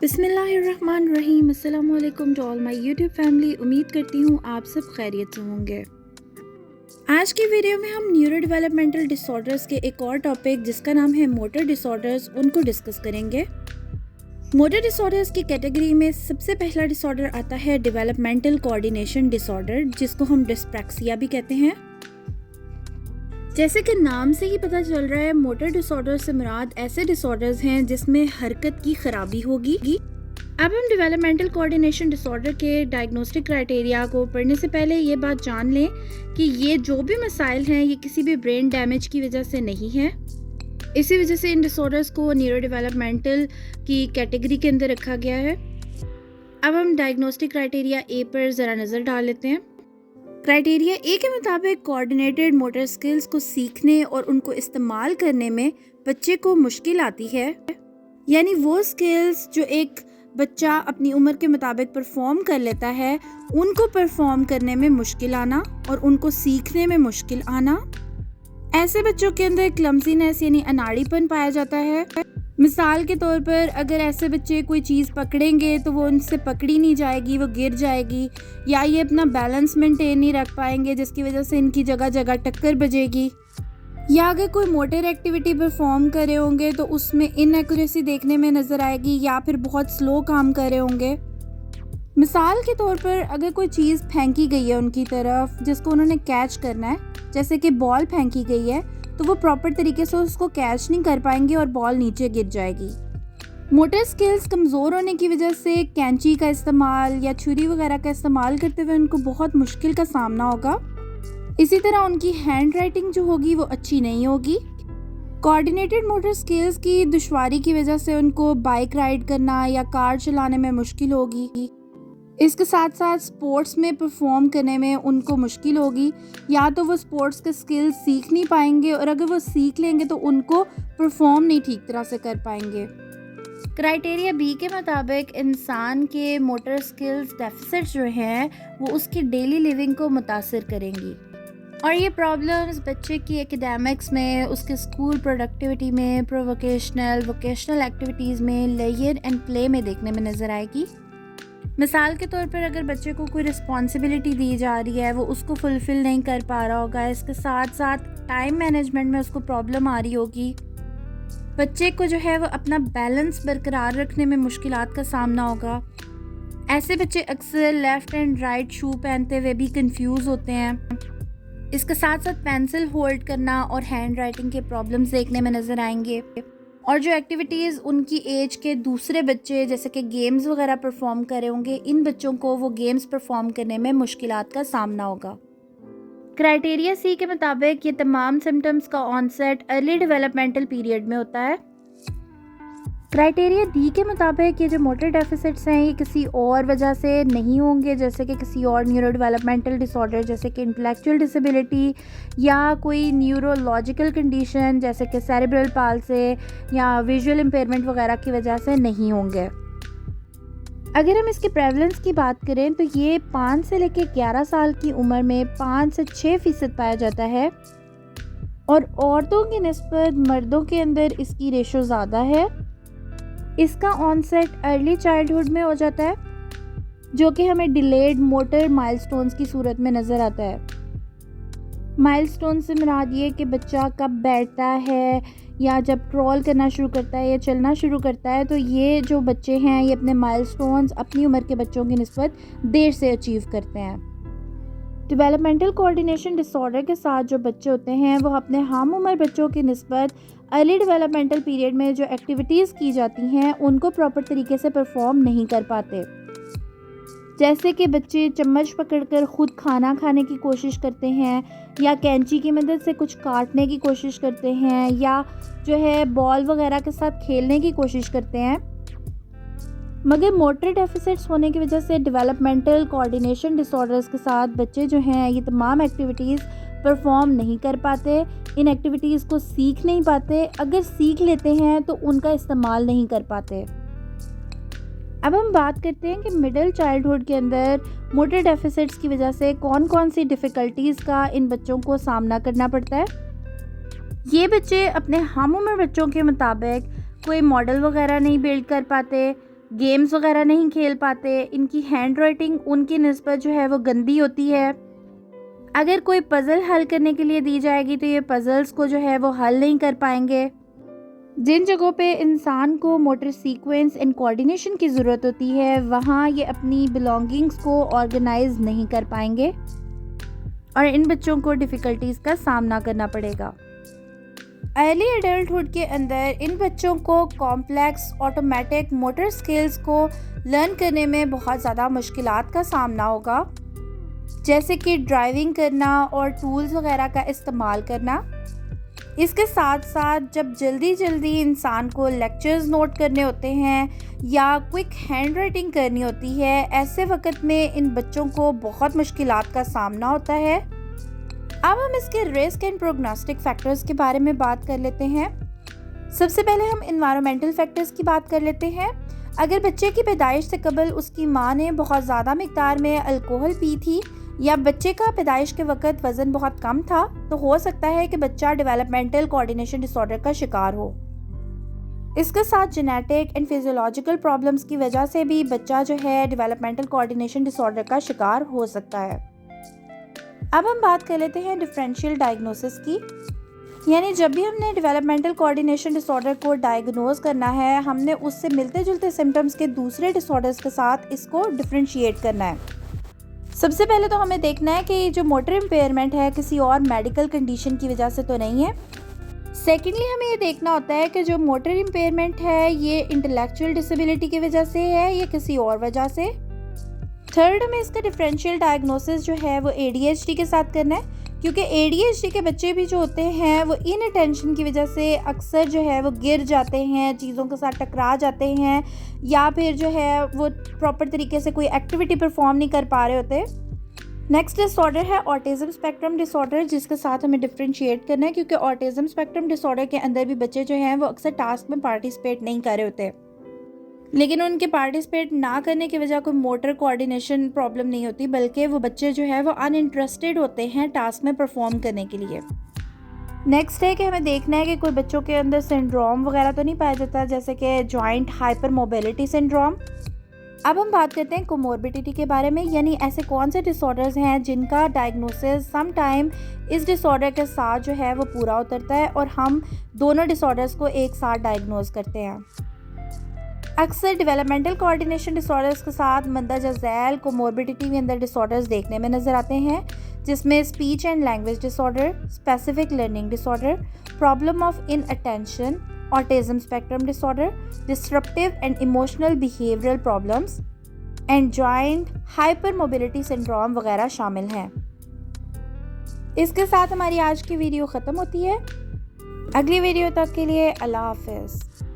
बिस्मिल्लाहिर्रहमानिर्रहीम। अस्सलाम वालेकुम to all my YouTube family. उम्मीद करती हूँ आप सब खैरियत से होंगे। आज की वीडियो में हम न्यूरो डेवलपमेंटल डिसऑर्डर्स के एक और टॉपिक जिसका नाम है मोटर डिसऑर्डर्स उनको डिस्कस करेंगे। मोटर डिसऑर्डर्स की कैटेगरी में सबसे पहला डिसऑर्डर आता है डेवलपमेंटल कोऑर्डिनेशन डिसऑर्डर, जिसको हम डिस्प्रैक्सिया भी कहते हैं। जैसे कि नाम से ही पता चल रहा है, मोटर डिसऑर्डर से मुराद ऐसे डिसऑर्डर्स हैं जिसमें हरकत की खराबी होगी। अब हम डेवलपमेंटल कोऑर्डिनेशन डिसऑर्डर के डायग्नोस्टिक क्राइटेरिया को पढ़ने से पहले ये बात जान लें कि ये जो भी मसाइल हैं ये किसी भी ब्रेन डैमेज की वजह से नहीं है। इसी वजह से इन डिसऑर्डर्स को न्यूरो डेवलपमेंटल की कैटेगरी के अंदर रखा गया है। अब हम डायग्नोस्टिक क्राइटेरिया ए पर ज़रा नज़र डाल लेते हैं। क्राइटेरिया ए के मुताबिक कोऑर्डिनेटेड मोटर स्किल्स को सीखने और उनको इस्तेमाल करने में बच्चे को मुश्किल आती है, यानी वो स्किल्स जो एक बच्चा अपनी उम्र के मुताबिक परफॉर्म कर लेता है उनको परफॉर्म करने में मुश्किल आना और उनको सीखने में मुश्किल आना। ऐसे बच्चों के अंदर क्लमसीनेस यानी अनाड़ीपन पाया जाता है। मिसाल के तौर पर अगर ऐसे बच्चे कोई चीज़ पकड़ेंगे तो वो उनसे पकड़ी नहीं जाएगी, वो गिर जाएगी, या ये अपना बैलेंस मेंटेन नहीं रख पाएंगे जिसकी वजह से इनकी जगह जगह टक्कर बजेगी, या अगर कोई मोटर एक्टिविटी परफॉर्म कर रहे होंगे तो उसमें इनएक्यूरेसी देखने में नज़र आएगी, या फिर बहुत स्लो काम कर रहे होंगे। मिसाल के तौर पर अगर कोई चीज़ फेंकी गई है उनकी तरफ जिसको उन्होंने कैच करना है, जैसे कि बॉल फेंकी गई है, तो वो प्रॉपर तरीके से उसको कैच नहीं कर पाएंगे और बॉल नीचे गिर जाएगी। मोटर स्किल्स कमज़ोर होने की वजह से कैंची का इस्तेमाल या छुरी वगैरह का इस्तेमाल करते हुए उनको बहुत मुश्किल का सामना होगा। इसी तरह उनकी हैंड राइटिंग जो होगी वो अच्छी नहीं होगी। कोऑर्डिनेटेड मोटर स्किल्स की दुश्वारी की वजह से उनको बाइक राइड करना या कार चलाने में मुश्किल होगी। इसके साथ साथ स्पोर्ट्स में परफॉर्म करने में उनको मुश्किल होगी, या तो वो स्पोर्ट्स के स्किल्स सीख नहीं पाएंगे, और अगर वो सीख लेंगे तो उनको परफॉर्म नहीं ठीक तरह से कर पाएंगे। क्राइटेरिया बी के मुताबिक इंसान के मोटर स्किल्स डेफिसिट्स जो हैं वो उसकी डेली लिविंग को मुतासिर करेंगी, और ये प्रॉब्लम्स बच्चे की एकेडमिक्स में, उसके स्कूल प्रोडक्टिविटी में, वोकेशनल एक्टिविटीज़ में, लेजर एंड प्ले में देखने में नज़र आएगी। मिसाल के तौर पर अगर बच्चे को कोई रिस्पॉन्सिबिलिटी दी जा रही है वो उसको फुलफ़िल नहीं कर पा रहा होगा, इसके साथ साथ टाइम मैनेजमेंट में उसको प्रॉब्लम आ रही होगी, बच्चे को जो है वो अपना बैलेंस बरकरार रखने में मुश्किलात का सामना होगा। ऐसे बच्चे अक्सर लेफ़्ट एंड राइट शू पहनते हुए भी कंफ्यूज होते हैं। इसके साथ साथ पेंसिल होल्ड करना और हैंड राइटिंग के प्रॉब्लम्स देखने में नज़र आएंगे, और जो एक्टिविटीज़ उनकी एज के दूसरे बच्चे जैसे कि गेम्स वगैरह परफॉर्म कर रहे होंगे, इन बच्चों को वो गेम्स परफॉर्म करने में मुश्किलात का सामना होगा। क्राइटेरिया सी के मुताबिक ये तमाम सिम्टम्स का ऑनसेट अर्ली डेवलपमेंटल पीरियड में होता है। क्राइटेरिया डी के मुताबिक ये जो मोटर डेफिसिट्स हैं ये किसी और वजह से नहीं होंगे, जैसे कि किसी और न्यूरो डेवलपमेंटल डिसऑर्डर जैसे कि इंटेलेक्चुअल डिसेबिलिटी या कोई न्यूरोलॉजिकल कंडीशन जैसे कि सेरेब्रल पाल्सी या विजुअल इम्पेयरमेंट वगैरह की वजह से नहीं होंगे। अगर हम इसकी प्रेवलेंस की बात करें तो ये 5 से लेकर 11 साल की उम्र में 5 से 6% पाया जाता है, और औरतों की निस्बत मर्दों के अंदर इसकी रेशो ज़्यादा है। इसका ऑनसेट अर्ली चाइल्डहुड में हो जाता है, जो कि हमें डिलेड मोटर माइलस्टोन्स की सूरत में नज़र आता है। माइलस्टोन से मुराद ये कि बच्चा कब बैठता है या जब क्रॉल करना शुरू करता है या चलना शुरू करता है, तो ये जो बच्चे हैं ये अपने माइलस्टोन्स अपनी उम्र के बच्चों की निस्बत देर से अचीव करते हैं। डेवलपमेंटल कोऑर्डिनेशन डिसऑर्डर के साथ जो बच्चे होते हैं वो अपने हम उम्र बच्चों की निस्बत अर्ली डेवलपमेंटल पीरियड में जो एक्टिविटीज़ की जाती हैं उनको प्रॉपर तरीके से परफॉर्म नहीं कर पाते। जैसे कि बच्चे चम्मच पकड़कर ख़ुद खाना खाने की कोशिश करते हैं, या कैंची की मदद से कुछ काटने की कोशिश करते हैं, या जो है बॉल वगैरह के साथ खेलने की कोशिश करते हैं। मगर मोटर डेफिसिट्स होने की वजह से डेवलपमेंटल कोऑर्डिनेशन डिसऑर्डर्स के साथ बच्चे जो हैं ये तमाम एक्टिविटीज़ परफॉर्म नहीं कर पाते, इन एक्टिविटीज़ को सीख नहीं पाते, अगर सीख लेते हैं तो उनका इस्तेमाल नहीं कर पाते। अब हम बात करते हैं कि मिडिल चाइल्डहुड के अंदर मोटर डेफिसिट्स की वजह से कौन कौन सी डिफ़िकल्टीज़ का इन बच्चों को सामना करना पड़ता है। ये बच्चे अपने हम उम्र बच्चों के मुताबिक कोई मॉडल वगैरह नहीं बिल्ड कर पाते, गेम्स वगैरह नहीं खेल पाते, इनकी हैंड राइटिंग उनकी निस्बत जो है वो गंदी होती है। अगर कोई पज़ल हल करने के लिए दी जाएगी तो ये पज़ल्स को जो है वो हल नहीं कर पाएंगे। जिन जगहों पे इंसान को मोटर सीक्वेंस एंड कोऑर्डिनेशन की ज़रूरत होती है वहाँ ये अपनी बिलोंगिंग्स को ऑर्गेनाइज नहीं कर पाएंगे और इन बच्चों को डिफ़िकल्टीज़ का सामना करना पड़ेगा। अर्ली एडल्टहुड के अंदर इन बच्चों को कॉम्प्लेक्स ऑटोमेटिक मोटर स्किल्स को लर्न करने में बहुत ज़्यादा मुश्किलात का सामना होगा, जैसे कि ड्राइविंग करना और टूल्स वगैरह का इस्तेमाल करना। इसके साथ साथ जब जल्दी इंसान को लेक्चर्स नोट करने होते हैं या क्विक हैंड राइटिंग करनी होती है, ऐसे वक्त में इन बच्चों को बहुत मुश्किलात का सामना होता है। अब हम इसके रिस्क एंड प्रोग्नोस्टिक फैक्टर्स के बारे में बात कर लेते हैं। सबसे पहले हम एनवायरमेंटल फैक्टर्स की बात कर लेते हैं। अगर बच्चे की पैदाइश से कबल उसकी माँ ने बहुत ज़्यादा मिकदार में अल्कोहल पी थी या बच्चे का पैदाइश के वक्त वज़न बहुत कम था, तो हो सकता है कि बच्चा डेवलपमेंटल कोऑर्डिनेशन डिसऑर्डर का शिकार हो। इसके साथ जेनेटिक एंड फिजियोलॉजिकल प्रॉब्लम्स की वजह से भी बच्चा जो है डेवलपमेंटल कोऑर्डिनेशन डिसऑर्डर का शिकार हो सकता है। अब हम बात कर लेते हैं डिफरेंशियल डायग्नोसिस की, यानी जब भी हमने डेवलपमेंटल कोऑर्डिनेशन डिसऑर्डर को डायग्नोज करना है, हमने उससे मिलते जुलते सिम्टम्स के दूसरे डिसऑर्डर्स के साथ इसको डिफरेंशिएट करना है। सबसे पहले तो हमें देखना है कि जो मोटर इम्पेयरमेंट है किसी और मेडिकल कंडीशन की वजह से तो नहीं है। सेकेंडली हमें ये देखना होता है कि जो मोटर इम्पेयरमेंट है ये इंटेलेक्चुअल डिसेबिलिटी की वजह से है या किसी और वजह से। थर्ड, हमें इसका डिफरेंशियल डायग्नोसिस जो है वो ADHD के साथ करना है, क्योंकि ADHD के बच्चे भी जो होते हैं वो इनअटेंशन की वजह से अक्सर जो है वो गिर जाते हैं, चीज़ों के साथ टकरा जाते हैं या फिर जो है वो प्रॉपर तरीके से कोई एक्टिविटी परफॉर्म नहीं कर पा रहे होते। नेक्स्ट डिसऑर्डर है ऑटिज़म स्पेक्ट्रम डिसऑर्डर, जिसके साथ हमें डिफरेंशिएट करना है, क्योंकि ऑटिज़म स्पेक्ट्रम डिसऑर्डर के अंदर भी बच्चे जो हैं वो अक्सर टास्क में पार्टिसिपेट नहीं कर रहे होते, लेकिन उनके पार्टिसिपेट ना करने की वजह कोई मोटर कोऑर्डिनेशन प्रॉब्लम नहीं होती, बल्कि वो बच्चे जो है वो अनइंटरेस्टेड होते हैं टास्क में परफॉर्म करने के लिए। नेक्स्ट है कि हमें देखना है कि कोई बच्चों के अंदर सिंड्रोम वगैरह तो नहीं पाया जाता, जैसे कि जॉइंट हाइपर मोबिलिटी सिंड्रोम। अब हम बात करते हैं कोमोर्बिडिटी के बारे में, यानी ऐसे कौन से डिसऑर्डर्स हैं जिनका डायग्नोसिस सम टाइम इस डिसऑर्डर के साथ जो है वो पूरा उतरता है और हम दोनों डिसऑर्डर्स को एक साथ डायग्नोज करते हैं। अक्सर डेवलपमेंटल कोऑर्डिनेशन डिसऑर्डर्स के साथ मंदरजा झैल कोमोर्बिडिटी के अंदर डिसऑर्डर्स देखने में नज़र आते हैं, जिसमें speech and language disorder, specific learning disorder, problem of inattention, autism spectrum disorder, disruptive and emotional behavioural problems and joint hypermobility syndrome वगैरह शामिल हैं। इसके साथ हमारी आज की वीडियो ख़त्म होती है। अगली वीडियो तक के लिए अल्लाह हाफिज़।